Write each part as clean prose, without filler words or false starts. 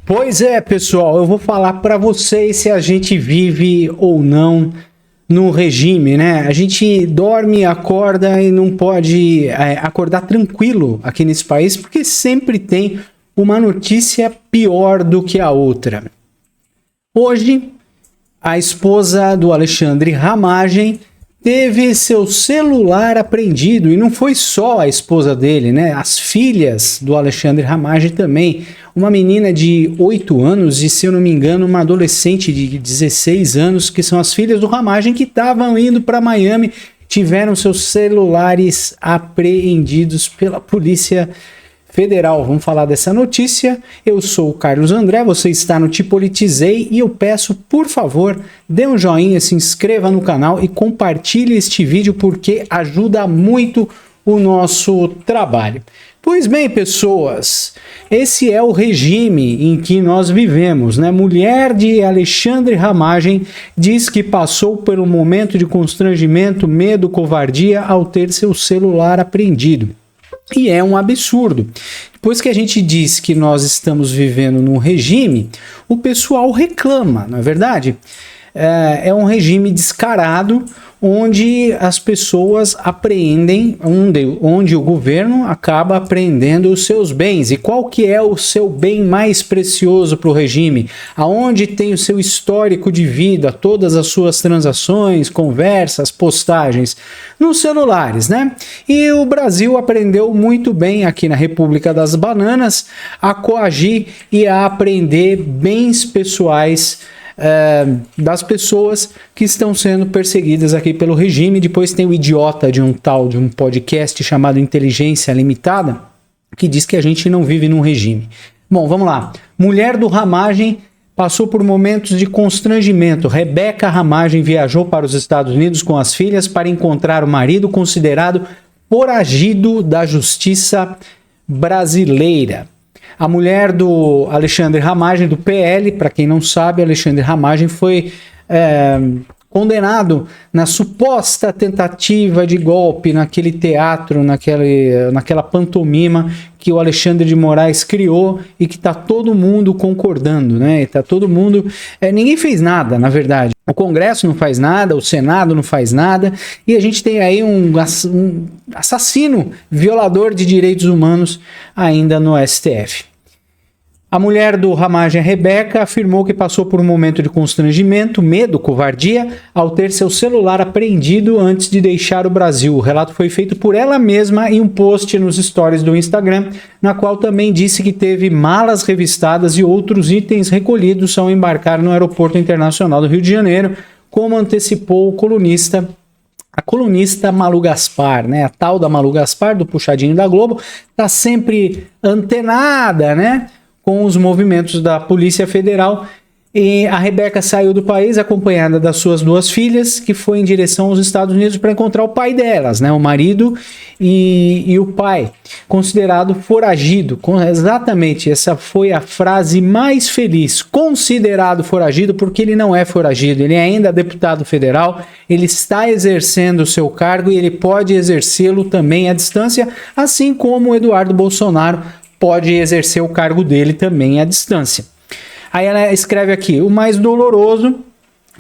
Pois é, pessoal, eu vou falar para vocês se a gente vive ou não no regime, né? A gente dorme, acorda e não pode acordar tranquilo aqui nesse país, porque sempre tem uma notícia pior do que a outra. Hoje, a esposa do Alexandre Ramagem teve seu celular apreendido, e não foi só a esposa dele, né? As filhas do Alexandre Ramagem também. Uma menina de 8 anos e, se eu não me engano, uma adolescente de 16 anos, que são as filhas do Ramagem, que estavam indo para Miami, tiveram seus celulares apreendidos pela Polícia Federal. Vamos falar dessa notícia. Eu sou o Carlos André, você está no Te Politizei e eu peço, por favor, dê um joinha, se inscreva no canal e compartilhe este vídeo porque ajuda muito o nosso trabalho. Pois bem, pessoas, esse é o regime em que nós vivemos, né? Mulher de Alexandre Ramagem diz que passou por um momento de constrangimento, medo, covardia ao ter seu celular apreendido. E é um absurdo. Depois que a gente diz que nós estamos vivendo num regime, o pessoal reclama, não é verdade? É um regime descarado, onde as pessoas apreendem, onde o governo acaba apreendendo os seus bens. E qual que é o seu bem mais precioso para o regime? Aonde tem o seu histórico de vida, todas as suas transações, conversas, postagens? Nos celulares, né? E o Brasil aprendeu muito bem aqui na República das Bananas a coagir e a apreender bens pessoais das pessoas que estão sendo perseguidas aqui pelo regime. Depois tem o idiota de um podcast chamado Inteligência Limitada, que diz que a gente não vive num regime. Bom, vamos lá. Mulher do Ramagem passou por momentos de constrangimento. Rebeca Ramagem viajou para os Estados Unidos com as filhas para encontrar o marido considerado foragido da justiça brasileira. A mulher do Alexandre Ramagem, do PL, para quem não sabe, Alexandre Ramagem foi condenado na suposta tentativa de golpe naquele teatro, naquela pantomima que o Alexandre de Moraes criou e que está todo mundo concordando, né? Está todo mundo... ninguém fez nada, na verdade. O Congresso não faz nada, o Senado não faz nada, e a gente tem aí um assassino, violador de direitos humanos ainda no STF. A mulher do Ramagem, Rebeca, afirmou que passou por um momento de constrangimento, medo, covardia, ao ter seu celular apreendido antes de deixar o Brasil. O relato foi feito por ela mesma em um post nos stories do Instagram, na qual também disse que teve malas revistadas e outros itens recolhidos ao embarcar no Aeroporto Internacional do Rio de Janeiro, como antecipou a colunista Malu Gaspar, né? A tal da Malu Gaspar, do Puxadinho da Globo, está sempre antenada, né, com os movimentos da Polícia Federal. E a Rebeca saiu do país acompanhada das suas 2 filhas, que foi em direção aos Estados Unidos para encontrar o pai delas, né? O marido e o pai, considerado foragido. Exatamente, essa foi a frase mais feliz. Considerado foragido, porque ele não é foragido, ele é ainda deputado federal, ele está exercendo o seu cargo e ele pode exercê-lo também à distância, assim como o Eduardo Bolsonaro pode exercer o cargo dele também à distância. Aí ela escreve aqui: o mais doloroso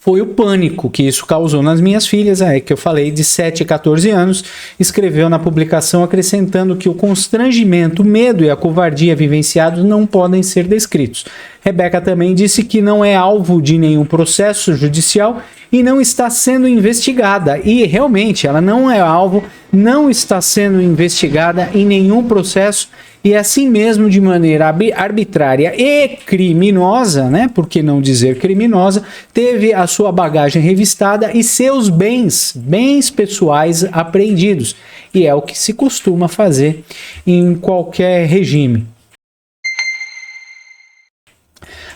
foi o pânico que isso causou nas minhas filhas, que eu falei, de 7 e 14 anos, escreveu na publicação, acrescentando que o constrangimento, o medo e a covardia vivenciados não podem ser descritos. Rebeca também disse que não é alvo de nenhum processo judicial e não está sendo investigada. E realmente ela não é alvo, não está sendo investigada em nenhum processo, e assim mesmo, de maneira arbitrária e criminosa, né, por que não dizer criminosa, teve a sua bagagem revistada e seus bens pessoais apreendidos. E é o que se costuma fazer em qualquer regime.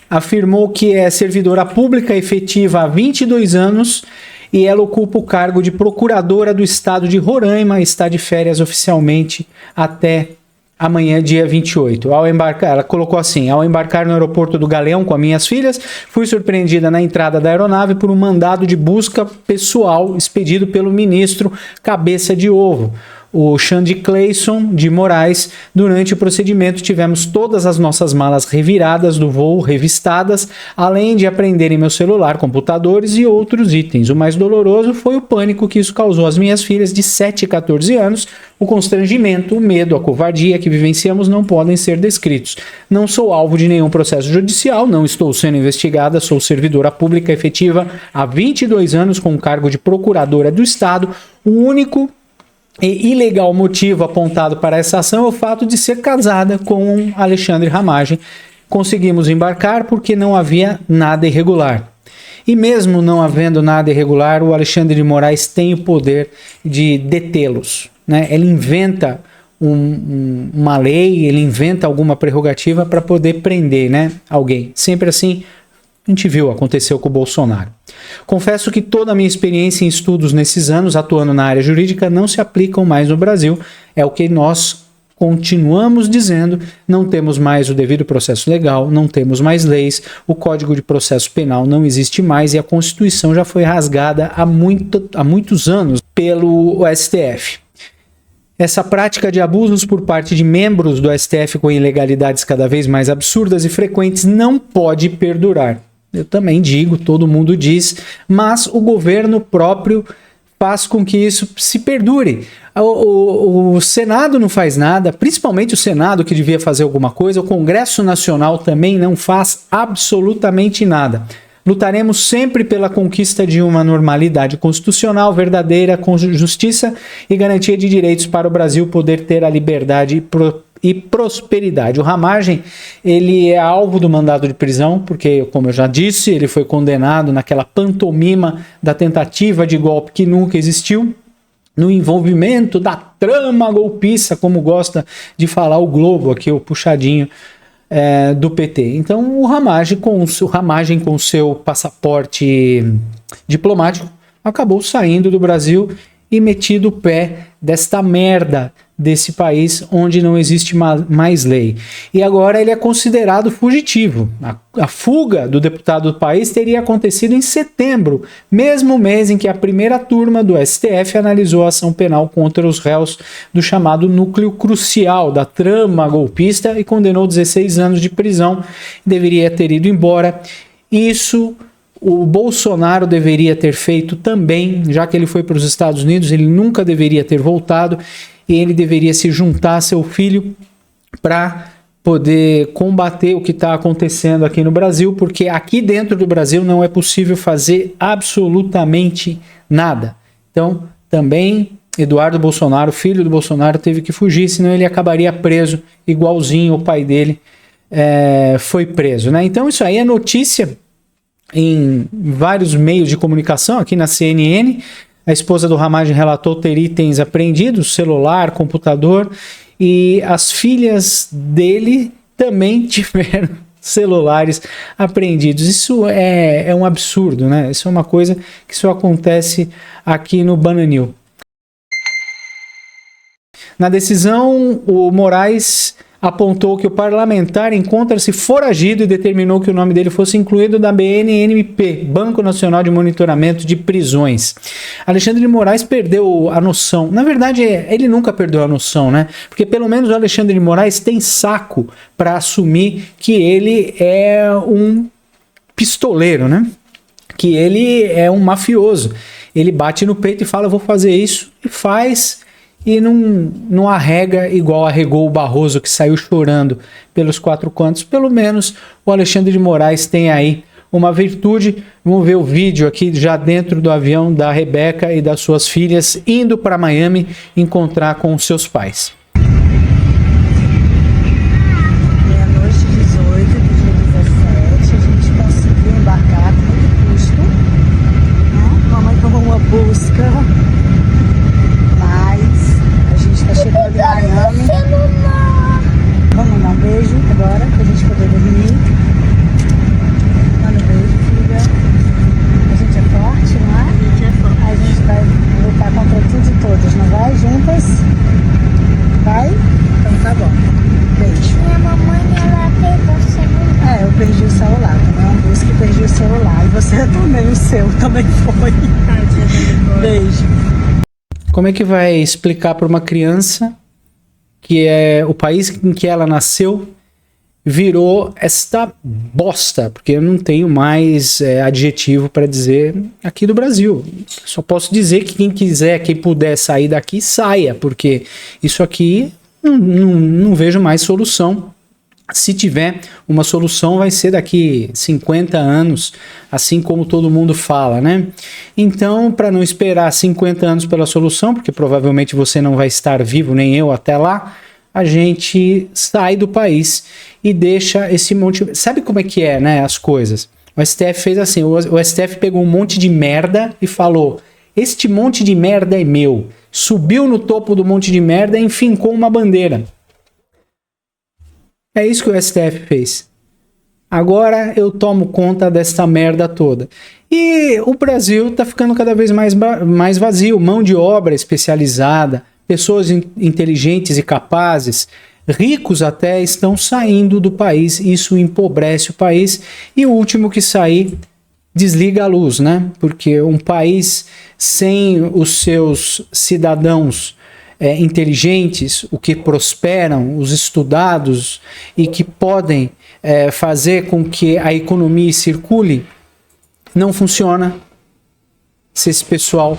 Afirmou que é servidora pública efetiva há 22 anos e ela ocupa o cargo de procuradora do estado de Roraima e está de férias oficialmente até amanhã, dia 28. Ao embarcar, ela colocou assim: ao embarcar no aeroporto do Galeão com as minhas filhas, fui surpreendida na entrada da aeronave por um mandado de busca pessoal expedido pelo ministro Cabeça de Ovo. o Xande Cleison de Moraes. Durante o procedimento, tivemos todas as nossas malas reviradas do voo, revistadas, além de apreenderem meu celular, computadores e outros itens. O mais doloroso foi o pânico que isso causou às minhas filhas de 7 e 14 anos. O constrangimento, o medo, a covardia que vivenciamos não podem ser descritos. Não sou alvo de nenhum processo judicial, não estou sendo investigada, sou servidora pública efetiva há 22 anos com o cargo de procuradora do Estado. O único e ilegal motivo apontado para essa ação é o fato de ser casada com Alexandre Ramagem. Conseguimos embarcar porque não havia nada irregular. E mesmo não havendo nada irregular, o Alexandre de Moraes tem o poder de detê-los, né? Ele inventa uma lei, ele inventa alguma prerrogativa para poder prender, né, alguém. Sempre assim, a gente viu, aconteceu com o Bolsonaro. Confesso que toda a minha experiência em estudos nesses anos, atuando na área jurídica, não se aplicam mais no Brasil. É o que nós continuamos dizendo, não temos mais o devido processo legal, não temos mais leis, o Código de Processo Penal não existe mais e a Constituição já foi rasgada há muitos anos pelo STF. Essa prática de abusos por parte de membros do STF com ilegalidades cada vez mais absurdas e frequentes não pode perdurar. Eu também digo, todo mundo diz, mas o governo próprio faz com que isso se perdure. O Senado não faz nada, principalmente o Senado que devia fazer alguma coisa, o Congresso Nacional também não faz absolutamente nada. Lutaremos sempre pela conquista de uma normalidade constitucional verdadeira, com justiça e garantia de direitos para o Brasil poder ter a liberdade e prosperidade. O Ramagem, ele é alvo do mandado de prisão, porque, como eu já disse, ele foi condenado naquela pantomima da tentativa de golpe que nunca existiu, no envolvimento da trama golpista, como gosta de falar o Globo aqui, o puxadinho do PT. Então o Ramagem com seu passaporte diplomático acabou saindo do Brasil e metido o pé desta merda desse país onde não existe mais lei. E agora ele é considerado fugitivo. A fuga do deputado do país teria acontecido em setembro, mesmo mês em que a primeira turma do STF analisou a ação penal contra os réus do chamado núcleo crucial da trama golpista e condenou 16 anos de prisão. Deveria ter ido embora. Isso o Bolsonaro deveria ter feito também, já que ele foi para os Estados Unidos, ele nunca deveria ter voltado e ele deveria se juntar a seu filho para poder combater o que está acontecendo aqui no Brasil, porque aqui dentro do Brasil não é possível fazer absolutamente nada. Então, também Eduardo Bolsonaro, filho do Bolsonaro, teve que fugir, senão ele acabaria preso, igualzinho o pai dele foi preso, né? Então, isso aí é notícia em vários meios de comunicação, aqui na CNN, a esposa do Ramagem relatou ter itens apreendidos, celular, computador, e as filhas dele também tiveram celulares apreendidos. Isso é um absurdo, né? Isso é uma coisa que só acontece aqui no Bananil. Na decisão, o Moraes apontou que o parlamentar encontra-se foragido e determinou que o nome dele fosse incluído na BNMP, Banco Nacional de Monitoramento de Prisões. Alexandre de Moraes perdeu a noção. Na verdade, ele nunca perdeu a noção, né? Porque pelo menos o Alexandre de Moraes tem saco para assumir que ele é um pistoleiro, né? Que ele é um mafioso. Ele bate no peito e fala, vou fazer isso, e faz, e não arrega igual arregou o Barroso, que saiu chorando pelos quatro cantos. Pelo menos o Alexandre de Moraes tem aí uma virtude. Vamos ver o vídeo aqui já dentro do avião da Rebeca e das suas filhas indo para Miami encontrar com os seus pais. Meia-noite 18 do dia 17, a gente conseguiu embarcar com muito custo, né? Mamãe tomou uma busca, mas a gente está chegando em Miami. Vamos mandar um beijo agora pra gente poder dormir. Manda um beijo, filha. A gente é forte, não é? A gente é forte. A gente vai lutar contra tudo e todos, não vai? Juntas? Vai? Então tá bom. Beijo. Minha mamãe, ela pegou o celular. Eu perdi o celular. Também uma busca e perdi o celular. E você também, o seu também foi. Beijo. Como é que vai explicar para uma criança que é o país em que ela nasceu virou esta bosta? Porque eu não tenho mais adjetivo para dizer aqui do Brasil. Só posso dizer que quem quiser, quem puder sair daqui, saia, porque isso aqui não vejo mais solução. Se tiver uma solução, vai ser daqui 50 anos, assim como todo mundo fala, né? Então, para não esperar 50 anos pela solução, porque provavelmente você não vai estar vivo, nem eu até lá, a gente sai do país e deixa esse monte... Sabe como é que é, né, as coisas? O STF fez assim, o STF pegou um monte de merda e falou, este monte de merda é meu. Subiu no topo do monte de merda e enfincou uma bandeira. É isso que o STF fez. Agora eu tomo conta dessa merda toda. E o Brasil está ficando cada vez mais vazio. Mão de obra especializada, pessoas inteligentes e capazes, ricos até, estão saindo do país. Isso empobrece o país. E o último que sair desliga a luz, né? Porque um país sem os seus cidadãos inteligentes, o que prosperam, os estudados e que podem fazer com que a economia circule, não funciona se esse pessoal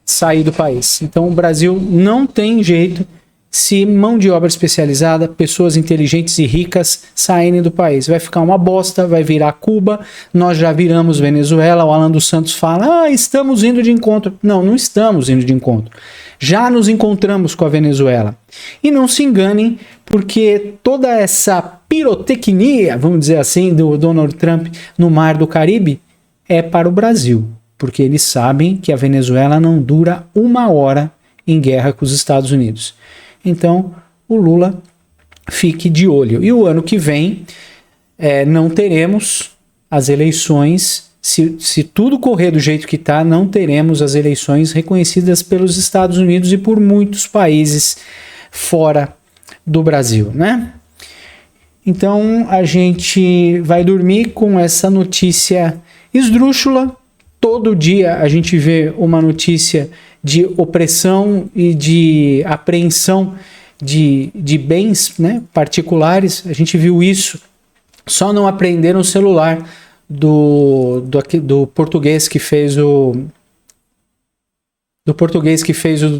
sair do país. Então o Brasil não tem jeito se mão de obra especializada, pessoas inteligentes e ricas saírem do país. Vai ficar uma bosta, vai virar Cuba, nós já viramos Venezuela, o Alan dos Santos fala, estamos indo de encontro. Não, não estamos indo de encontro. Já nos encontramos com a Venezuela. E não se enganem, porque toda essa pirotecnia, vamos dizer assim, do Donald Trump no Mar do Caribe é para o Brasil. Porque eles sabem que a Venezuela não dura uma hora em guerra com os Estados Unidos. Então, o Lula fique de olho. E o ano que vem não teremos as eleições. Se tudo correr do jeito que está, não teremos as eleições reconhecidas pelos Estados Unidos e por muitos países fora do Brasil, né? Então, a gente vai dormir com essa notícia esdrúxula. Todo dia a gente vê uma notícia de opressão e de apreensão de bens, né, particulares. A gente viu isso. Só não apreenderam o celular do português que fez o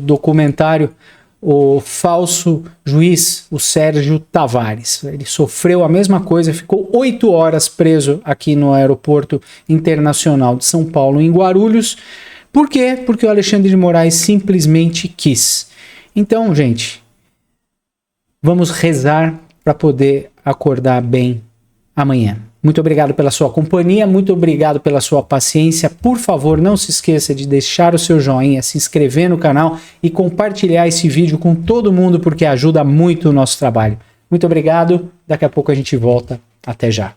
documentário O Falso Juiz, o Sérgio Tavares. Ele sofreu a mesma coisa, ficou 8 horas preso aqui no Aeroporto Internacional de São Paulo, em Guarulhos. Por quê? Porque o Alexandre de Moraes simplesmente quis. Então, gente, vamos rezar para poder acordar bem amanhã. Muito obrigado pela sua companhia, muito obrigado pela sua paciência. Por favor, não se esqueça de deixar o seu joinha, se inscrever no canal e compartilhar esse vídeo com todo mundo, porque ajuda muito o nosso trabalho. Muito obrigado, daqui a pouco a gente volta. Até já.